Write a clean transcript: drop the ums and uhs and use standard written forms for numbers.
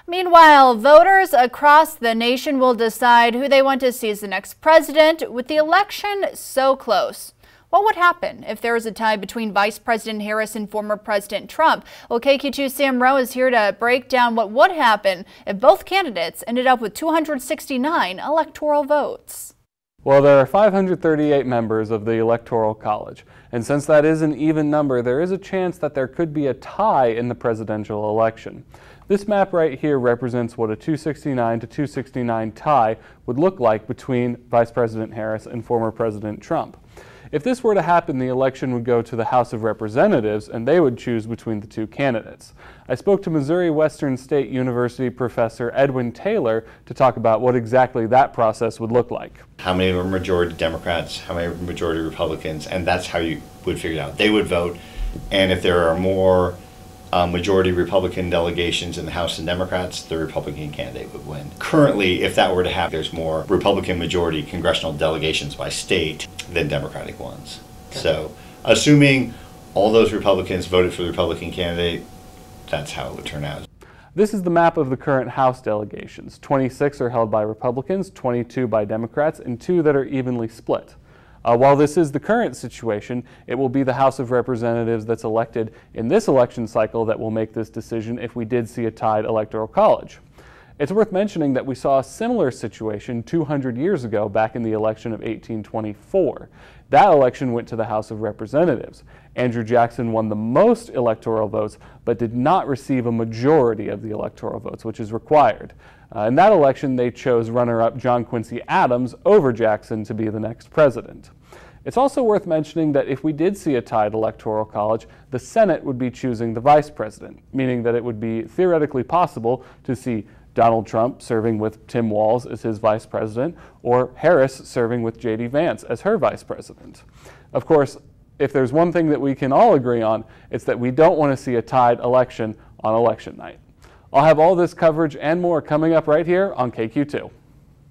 Meanwhile, voters across the nation will decide who they want to see as the next president with the election so close. What would happen if there was a tie between Vice President Harris and former President Trump? Well, KQ2's Sam Rowe is here to break down what would happen if both candidates ended up with 269 electoral votes. Well, there are 538 members of the Electoral College, and since that is an even number, there is a chance that there could be a tie in the presidential election. This map right here represents what a 269 to 269 tie would look like between Vice President Harris and former President Trump. If this were to happen, the election would go to the House of Representatives, and they would choose between the two candidates. I spoke to Missouri Western State University professor Edwin Taylor to talk about what exactly that process would look like. How many are majority Democrats, how many are majority Republicans, and that's how you would figure it out. They would vote, and if there are more majority Republican delegations in the House than Democrats, the Republican candidate would win. Currently, if that were to happen, there's more Republican majority congressional delegations by state than Democratic ones. Okay. So, assuming all those Republicans voted for the Republican candidate, that's how it would turn out. This is the map of the current House delegations. 26 are held by Republicans, 22 by Democrats, and 2 that are evenly split. While this is the current situation, it will be the House of Representatives that's elected in this election cycle that will make this decision if we did see a tied electoral college. It's worth mentioning that we saw a similar situation 200 years ago back in the election of 1824. That election went to the House of Representatives. Andrew Jackson won the most electoral votes, but did not receive a majority of the electoral votes, which is required. In that election, they chose runner-up John Quincy Adams over Jackson to be the next president. It's also worth mentioning that if we did see a tied electoral college, the Senate would be choosing the vice president, meaning that it would be theoretically possible to see Donald Trump serving with Tim Walz as his vice president, or Harris serving with J.D. Vance as her vice president. Of course, if there's one thing that we can all agree on, it's that we don't want to see a tied election on election night. I'll have all this coverage and more coming up right here on KQ2.